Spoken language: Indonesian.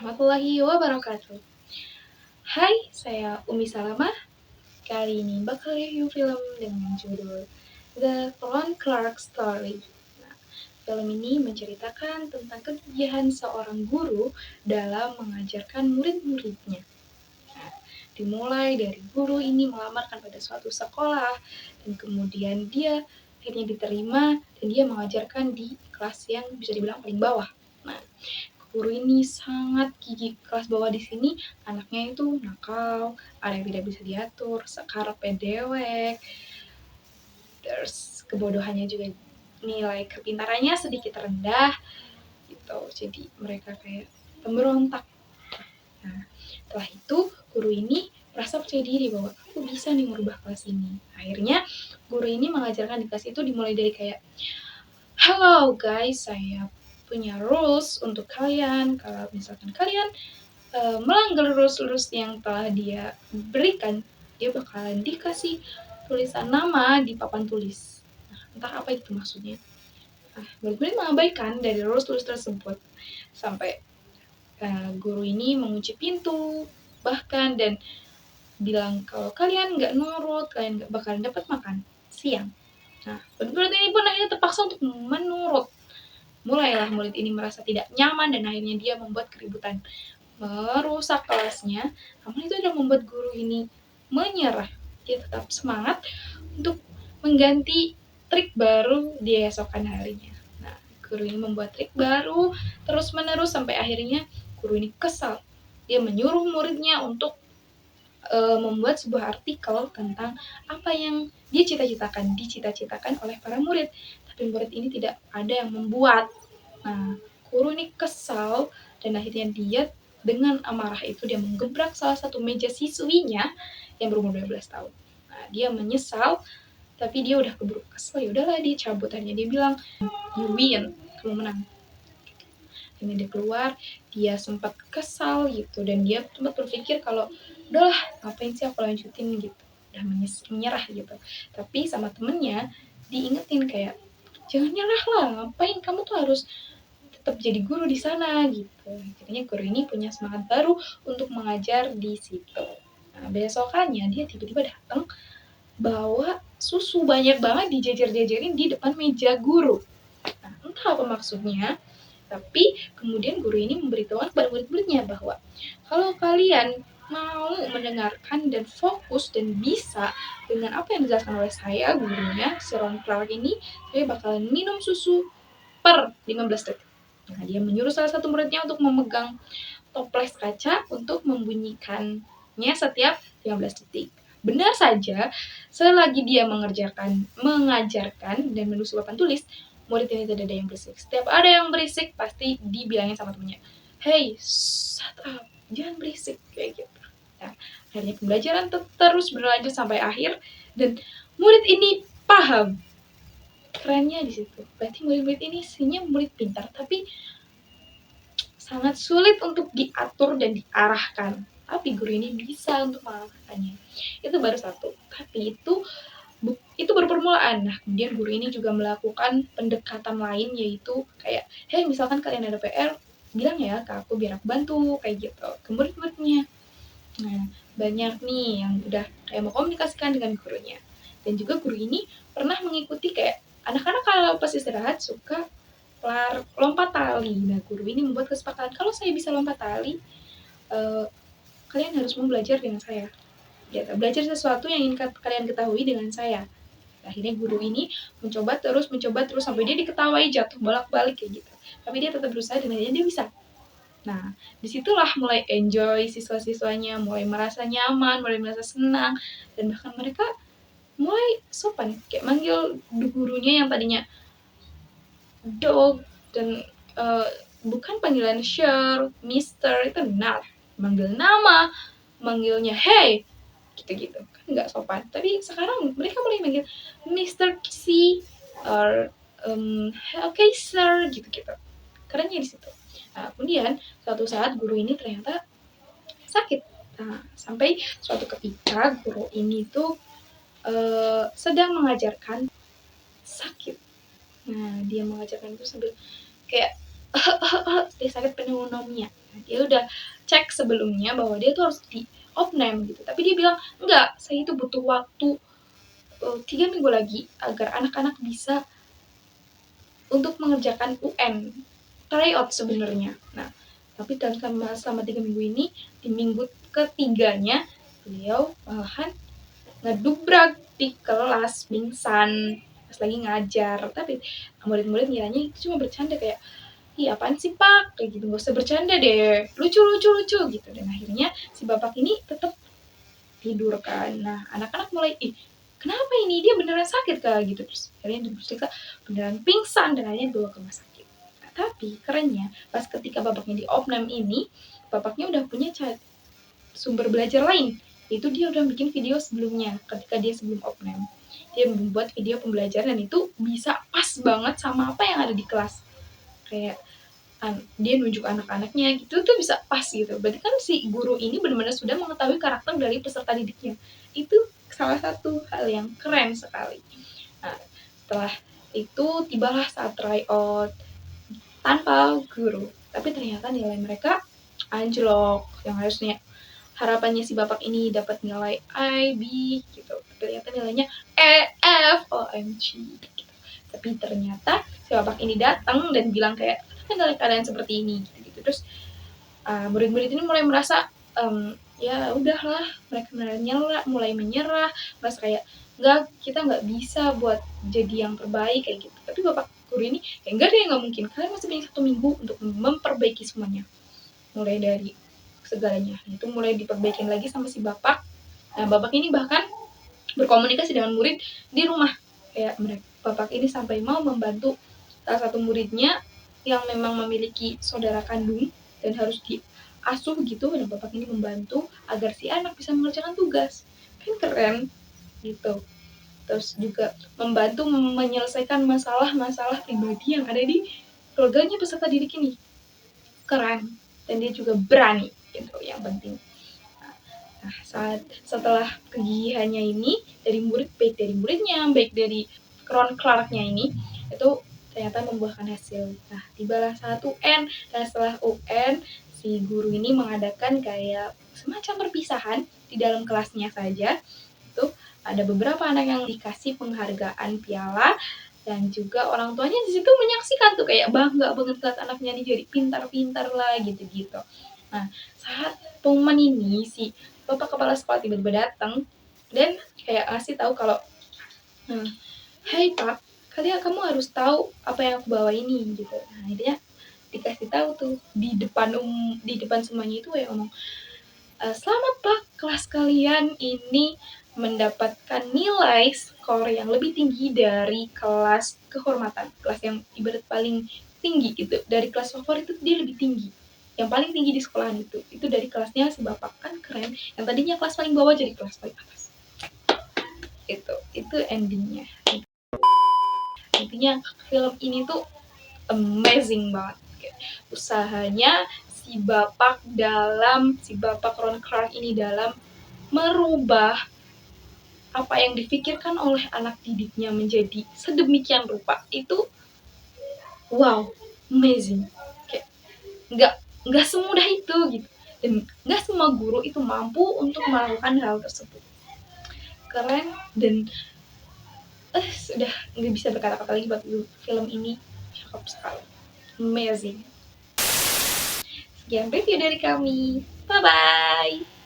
warahmatullahi wabarakatuh. Hai, saya Umi Salamah. Kali ini bakal review film dengan judul The Ron Clark Story. Nah, film ini menceritakan tentang kegigihan seorang guru dalam mengajarkan murid-muridnya. Nah, dimulai dari guru ini melamarkan pada suatu sekolah dan kemudian dia akhirnya diterima dan dia mengajarkan di kelas yang bisa dibilang paling bawah. Nah, guru ini sangat gigih. Kelas bawah di sini anaknya itu nakal, ada yang tidak bisa diatur, sekarepe dewek, terus kebodohannya juga nilai kepintarannya sedikit rendah gitu. Jadi mereka kayak pemberontak. Nah, setelah itu guru ini merasa percaya diri bahwa aku bisa nih merubah kelas ini. Akhirnya guru ini mengajarkan di kelas itu dimulai dari kayak, "Halo guys, saya punya rules untuk kalian. Kalau misalkan kalian melanggar rules-rules yang telah dia berikan, dia bakalan dikasih tulisan nama di papan tulis." Nah, entah apa itu maksudnya. Nah, murid-murid mengabaikan dari rules-rules tersebut sampai guru ini mengunci pintu bahkan dan bilang kalau kalian nggak nurut, kalian nggak bakalan dapat makan siang. Nah, murid-murid ini pun akhirnya terpaksa untuk menurut. Mulailah murid ini merasa tidak nyaman dan akhirnya dia membuat keributan, merusak kelasnya. Namun itu tidak membuat guru ini menyerah. Dia tetap semangat untuk mengganti trik baru di esokan harinya. Nah, guru ini membuat trik baru terus-menerus sampai akhirnya guru ini kesal. Dia menyuruh muridnya untuk membuat sebuah artikel tentang apa yang dicita-citakan oleh para murid. Tapi murid ini tidak ada yang membuat. Nah, guru ini kesal dan akhirnya dia dengan amarah itu dia menggebrak salah satu meja siswinya yang berumur 12 tahun. Nah, dia menyesal tapi dia udah keburu kesel, ya udahlah dia cabut aja. Dia bilang, "You win, kamu menang." Ini dia keluar, dia sempat kesal gitu dan dia sempat berpikir kalau udahlah ngapain sih aku lanjutin gitu, udah menyerah gitu. Tapi sama temennya diingetin kayak jangan nyerah lah, ngapain kamu tuh harus tetap jadi guru di sana gitu. Akhirnya guru ini punya semangat baru untuk mengajar di situ. Nah, besokannya dia tiba-tiba datang bawa susu banyak banget dijajar-jajarin di depan meja guru. Nah, entah apa maksudnya, tapi kemudian guru ini memberitahukan kepada murid-muridnya bahwa kalau kalian mau mendengarkan dan fokus dan bisa dengan apa yang dijelaskan oleh saya, gurunya, si Ron Clark ini, saya bakalan minum susu per 15 detik. Nah, dia menyuruh salah satu muridnya untuk memegang toples kaca untuk membunyikannya setiap 15 detik. Benar saja, selagi dia mengajarkan dan menulis papan tulis, murid ini tidak ada yang berisik. Setiap ada yang berisik, pasti dibilangin sama temennya, "Hey, shut up, jangan berisik," kayak gitu. Nah, akhirnya pembelajaran terus berlanjut sampai akhir dan murid ini paham. Kerennya di situ. Berarti murid-murid ini isinya murid pintar, tapi sangat sulit untuk diatur dan diarahkan. Tapi guru ini bisa untuk mengarahkannya. Itu baru satu. Tapi itu baru permulaan. Nah, kemudian guru ini juga melakukan pendekatan lain yaitu kayak, "Hey, misalkan kalian ada PR, bilang ya ke aku biar aku bantu," kayak gitu. Ke murid-muridnya. Nah, banyak nih yang udah kayak mau komunikasikan dengan gurunya. Dan juga guru ini pernah mengikuti kayak anak-anak kalau pas istirahat suka lompat tali. Nah, guru ini membuat kesepakatan kalau saya bisa lompat tali, kalian harus mau belajar dengan saya. Ya, belajar sesuatu yang ingin kalian ketahui dengan saya. Akhirnya guru ini mencoba terus sampai dia diketawai jatuh bolak-balik kayak gitu. Tapi dia tetap berusaha dan akhirnya dia bisa. Nah, disitulah mulai enjoy siswa-siswanya, mulai merasa nyaman, mulai merasa senang, dan bahkan mereka mulai sopan. Kayak manggil gurunya yang tadinya dog dan bukan panggilan sir, mister, itu not. Manggil nama, manggilnya hey, gitu-gitu. Kan nggak sopan. Tapi sekarang mereka mulai manggil Mr. C or okay sir, gitu-gitu. Kerennya di situ. Nah, kemudian suatu saat guru ini ternyata sakit. Nah, sampai suatu ketika guru ini tuh sedang mengajarkan sakit. Nah, dia mengajarkan itu sambil kayak dia sakit pneumonia. Nah, dia udah cek sebelumnya bahwa dia tuh harus di opname gitu, tapi dia bilang enggak, saya itu butuh waktu 3 minggu lagi agar anak-anak bisa untuk mengerjakan UN tryout sebenarnya. Nah, tapi selama 3 minggu ini, di minggu ketiganya beliau malahan ngedubrak di kelas, pingsan pas lagi ngajar. Tapi murid-murid ngiranya itu cuma bercanda, kayak ih apaan sih pak, kayak gitu, gak usah bercanda deh, lucu lucu lucu gitu. Dan akhirnya si bapak ini tetap tidur kan. Nah anak-anak mulai kenapa ini, dia beneran sakit kah gitu. Terus akhirnya diperiksa beneran pingsan dan akhirnya dibawa ke rumah sakit. Nah, tapi kerennya pas ketika bapaknya di opnam ini, bapaknya udah punya sumber belajar lain. Itu dia udah bikin video sebelumnya ketika dia sebelum opnam. Dia membuat video pembelajaran dan itu bisa pas banget sama apa yang ada di kelas. Kayak dia nunjuk anak-anaknya gitu tuh bisa pas gitu. Berarti kan si guru ini benar-benar sudah mengetahui karakter dari peserta didiknya. Itu salah satu hal yang keren sekali. Nah, setelah itu tibalah saat tryout tanpa guru. Tapi ternyata nilai mereka anjlok. Yang harusnya harapannya si bapak ini dapat nilai A, B gitu. Tapi ternyata nilainya E, F, OMG gitu. Tapi ternyata si bapak ini datang dan bilang kayak, kan dalam keadaan seperti ini gitu. Terus murid-murid ini mulai merasa ya udahlah, mereka mulai menyerah, merasa kayak kita nggak bisa buat jadi yang terbaik kayak gitu. Tapi bapak guru ini kayak enggak deh, nggak mungkin, kalian masih punya 1 minggu untuk memperbaiki semuanya, mulai dari segalanya. Itu mulai diperbaikin lagi sama si bapak. Nah bapak ini bahkan berkomunikasi dengan murid di rumah, kayak bapak ini sampai mau membantu salah satu muridnya yang memang memiliki saudara kandung dan harus diasuh gitu, dan bapak ini membantu agar si anak bisa mengerjakan tugas. Kan keren gitu. Terus juga membantu menyelesaikan masalah-masalah pribadi yang ada di keluarganya peserta didik ini. Keren. Dan dia juga berani gitu, yang penting. Nah, setelah kegigihannya ini dari muridnya, baik dari Ron Clark-nya ini, itu ternyata membuahkan hasil. Nah, tibalah saat UN, dan setelah UN, si guru ini mengadakan kayak semacam perpisahan di dalam kelasnya saja. Itu ada beberapa anak yang dikasih penghargaan piala, dan juga orang tuanya di situ menyaksikan tuh, kayak bangga banget lihat anaknya nih jadi pintar-pintar lah gitu-gitu. Nah, saat pengumuman ini si bapak kepala sekolah tiba-tiba datang dan kayak ngasih tahu kalau, hai pak, kamu harus tahu apa yang aku bawa ini gitu. Nah intinya dikasih tahu tuh di depan semuanya itu kayak ngomong, selamat pak, kelas kalian ini mendapatkan nilai skor yang lebih tinggi dari kelas kehormatan, kelas yang ibarat paling tinggi gitu. Dari kelas favorit itu dia lebih tinggi, yang paling tinggi di sekolahan itu dari kelasnya si bapak. Kan keren, yang tadinya kelas paling bawah jadi kelas paling atas. Itu endingnya. Intinya film ini tuh amazing banget. Usahanya si bapak Ron Clark ini dalam merubah apa yang difikirkan oleh anak didiknya menjadi sedemikian rupa, itu wow, amazing. Kayak nggak semudah itu gitu, dan nggak semua guru itu mampu untuk melakukan hal tersebut. Keren, dan sudah nggak bisa berkata-kata lagi buat film ini, cakep sekali, amazing. Sekian review dari kami, bye bye.